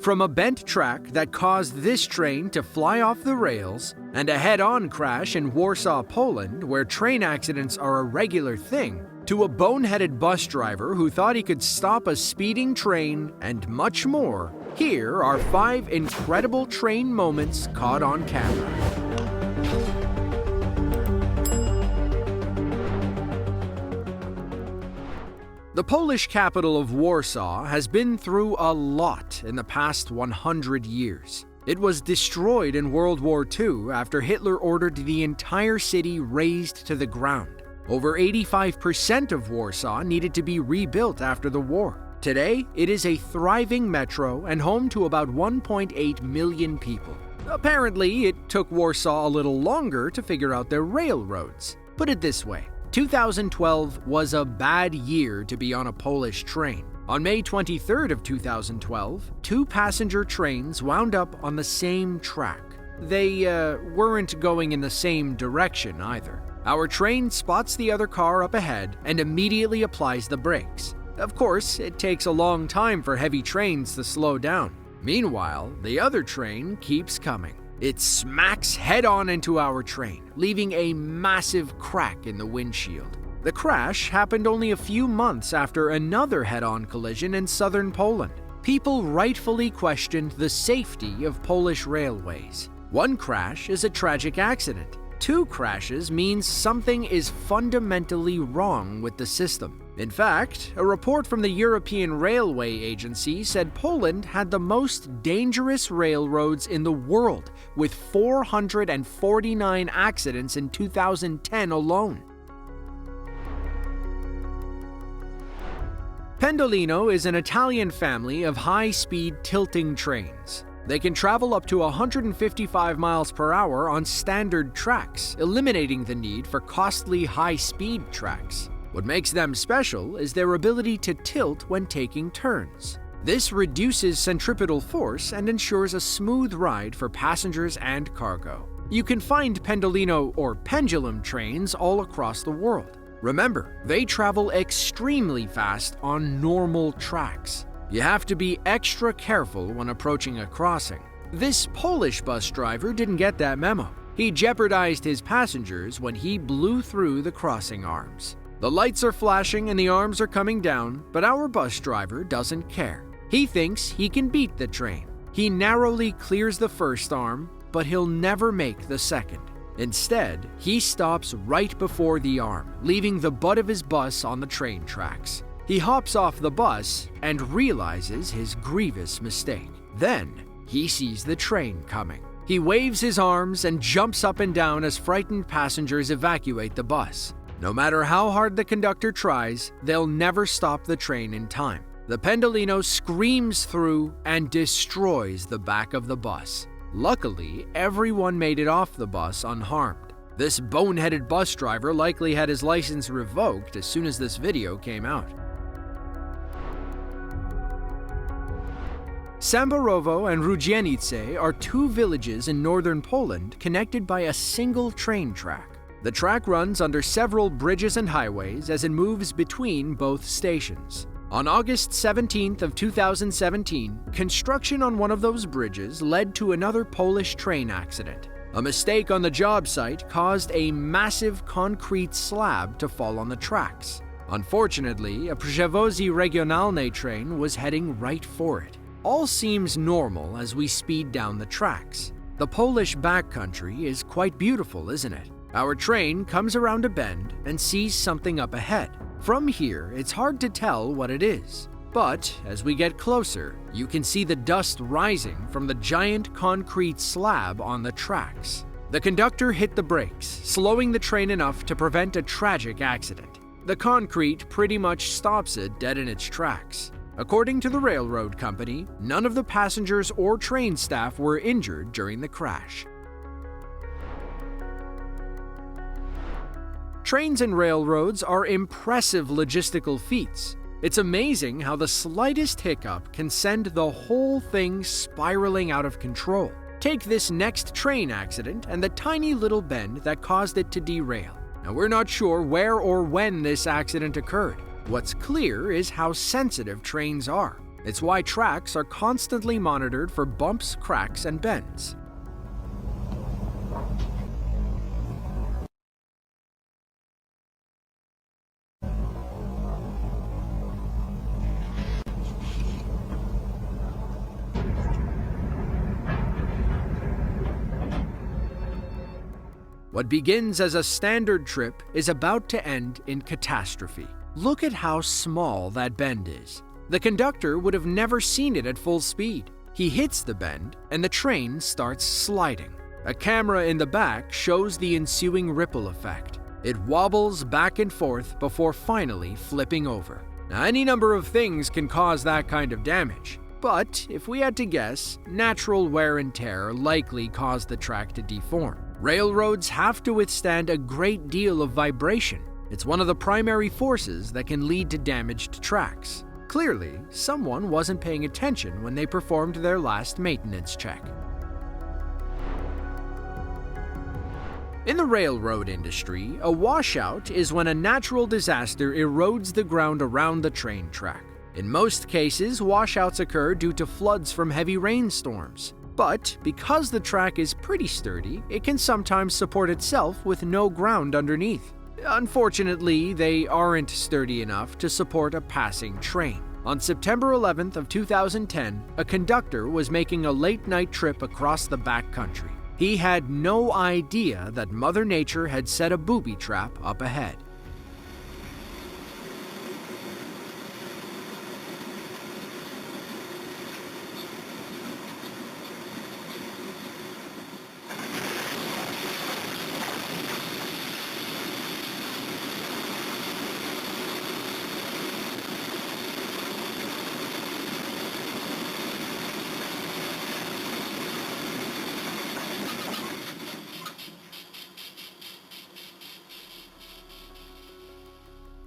From a bent track that caused this train to fly off the rails, and a head-on crash in Warsaw, Poland, where train accidents are a regular thing, to a boneheaded bus driver who thought he could stop a speeding train, and much more, here are 5 incredible train moments caught on camera. The Polish capital of Warsaw has been through a lot in the past 100 years. It was destroyed in World War II after Hitler ordered the entire city razed to the ground. Over 85% of Warsaw needed to be rebuilt after the war. Today, it is a thriving metro and home to about 1.8 million people. Apparently, it took Warsaw a little longer to figure out their railroads. Put it this way. 2012 was a bad year to be on a Polish train. On May 23rd of 2012, 2 passenger trains wound up on the same track. They weren't going in the same direction either. Our train spots the other car up ahead and immediately applies the brakes. Of course, it takes a long time for heavy trains to slow down. Meanwhile, the other train keeps coming. It smacks head-on into our train, leaving a massive crack in the windshield. The crash happened only a few months after another head-on collision in southern Poland. People rightfully questioned the safety of Polish railways. 1 crash is a tragic accident. 2 crashes means something is fundamentally wrong with the system. In fact, a report from the European Railway Agency said Poland had the most dangerous railroads in the world, with 449 accidents in 2010 alone. Pendolino is an Italian family of high-speed tilting trains. They can travel up to 155 miles per hour on standard tracks, eliminating the need for costly high-speed tracks. What makes them special is their ability to tilt when taking turns. This reduces centripetal force and ensures a smooth ride for passengers and cargo. You can find Pendolino or pendulum trains all across the world. Remember, they travel extremely fast on normal tracks. You have to be extra careful when approaching a crossing. This Polish bus driver didn't get that memo. He jeopardized his passengers when he blew through the crossing arms. The lights are flashing and the arms are coming down, but our bus driver doesn't care. He thinks he can beat the train. He narrowly clears the first arm, but he'll never make the second. Instead, he stops right before the arm, leaving the butt of his bus on the train tracks. He hops off the bus and realizes his grievous mistake. Then, he sees the train coming. He waves his arms and jumps up and down as frightened passengers evacuate the bus. No matter how hard the conductor tries, they'll never stop the train in time. The Pendolino screams through and destroys the back of the bus. Luckily, everyone made it off the bus unharmed. This boneheaded bus driver likely had his license revoked as soon as this video came out. Samborowo and Rudzienice are 2 villages in northern Poland connected by a single train track. The track runs under several bridges and highways as it moves between both stations. On August 17th of 2017, construction on one of those bridges led to another Polish train accident. A mistake on the job site caused a massive concrete slab to fall on the tracks. Unfortunately, a Przewozy Regionalny train was heading right for it. All seems normal as we speed down the tracks. The Polish backcountry is quite beautiful, isn't it? Our train comes around a bend and sees something up ahead. From here, it's hard to tell what it is. But as we get closer, you can see the dust rising from the giant concrete slab on the tracks. The conductor hit the brakes, slowing the train enough to prevent a tragic accident. The concrete pretty much stops it dead in its tracks. According to the railroad company, none of the passengers or train staff were injured during the crash. Trains and railroads are impressive logistical feats. It's amazing how the slightest hiccup can send the whole thing spiraling out of control. Take this next train accident and the tiny little bend that caused it to derail. Now, we're not sure where or when this accident occurred. What's clear is how sensitive trains are. It's why tracks are constantly monitored for bumps, cracks, and bends. What begins as a standard trip is about to end in catastrophe. Look at how small that bend is. The conductor would have never seen it at full speed. He hits the bend, and the train starts sliding. A camera in the back shows the ensuing ripple effect. It wobbles back and forth before finally flipping over. Now, any number of things can cause that kind of damage. But if we had to guess, natural wear and tear likely caused the track to deform. Railroads have to withstand a great deal of vibration. It's one of the primary forces that can lead to damaged tracks. Clearly, someone wasn't paying attention when they performed their last maintenance check. In the railroad industry, a washout is when a natural disaster erodes the ground around the train track. In most cases, washouts occur due to floods from heavy rainstorms. But because the track is pretty sturdy, it can sometimes support itself with no ground underneath. Unfortunately, they aren't sturdy enough to support a passing train. On September 11th of 2010, a conductor was making a late-night trip across the backcountry. He had no idea that Mother Nature had set a booby trap up ahead.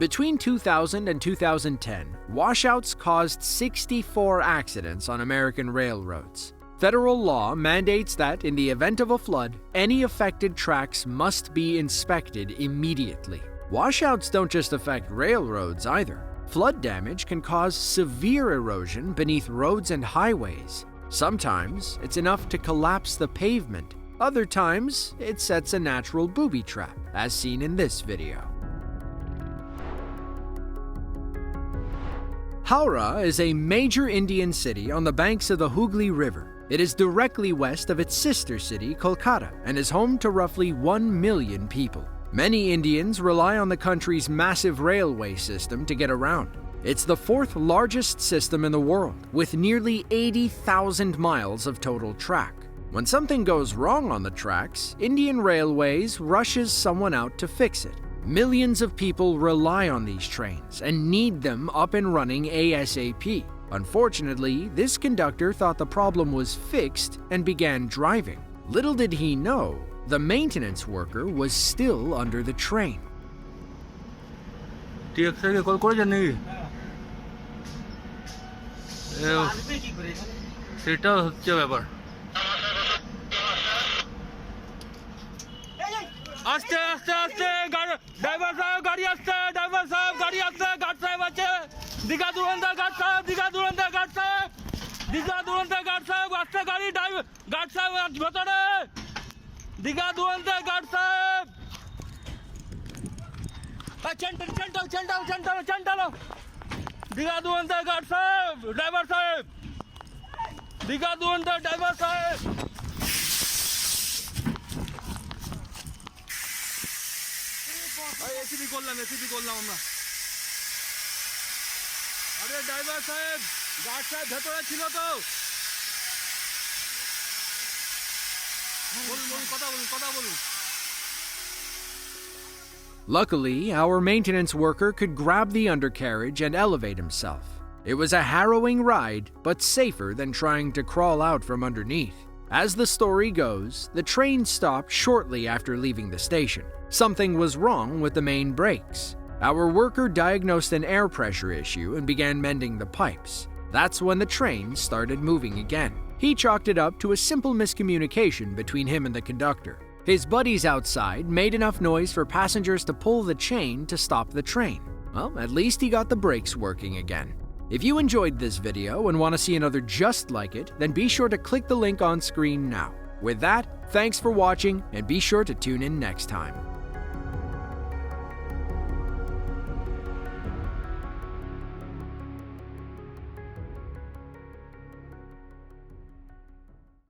Between 2000 and 2010, washouts caused 64 accidents on American railroads. Federal law mandates that in the event of a flood, any affected tracks must be inspected immediately. Washouts don't just affect railroads either. Flood damage can cause severe erosion beneath roads and highways. Sometimes it's enough to collapse the pavement. Other times, it sets a natural booby trap, as seen in this video. Howrah is a major Indian city on the banks of the Hooghly River. It is directly west of its sister city, Kolkata, and is home to roughly 1 million people. Many Indians rely on the country's massive railway system to get around. It's the fourth largest system in the world, with nearly 80,000 miles of total track. When something goes wrong on the tracks, Indian Railways rushes someone out to fix it. Millions of people rely on these trains and need them up and running ASAP. Unfortunately, this conductor thought the problem was fixed and began driving. Little did he know, the maintenance worker was still under the train. আস্তে আস্তে আস্তে driver সাহেব গাড়ি আসছে driver সাহেব গাড়ি আসছে guard সাহেব আছে দিঘা দুরন্ত গার্ড সাহেব দিঘা দুরন্ত গার্ড সাহেব দিঘা দুরন্ত গার্ড সাহেব আসছে গাড়ি গার্ড সাহেব ভেতরে দিঘা দুরন্ত গার্ড সাহেব চেন্টালো দিঘা দুরন্ত গার্ড সাহেব ড্রাইভার সাহেব দিঘা দুরন্ত ড্রাইভার সাহেব এসিপি করলাম আমরা আরে ড্রাইভার সাহেব গার্ড সাহেব ভেতরে ছিল তো বলুন কথা বলুন Luckily, our maintenance worker could grab the undercarriage and elevate himself. It was a harrowing ride, but safer than trying to crawl out from underneath. As the story goes, the train stopped shortly after leaving the station. Something was wrong with the main brakes. Our worker diagnosed an air pressure issue and began mending the pipes. That's when the train started moving again. He chalked it up to a simple miscommunication between him and the conductor. His buddies outside made enough noise for passengers to pull the chain to stop the train. Well, at least he got the brakes working again. If you enjoyed this video and want to see another just like it, then be sure to click the link on screen now. With that, thanks for watching and be sure to tune in next time.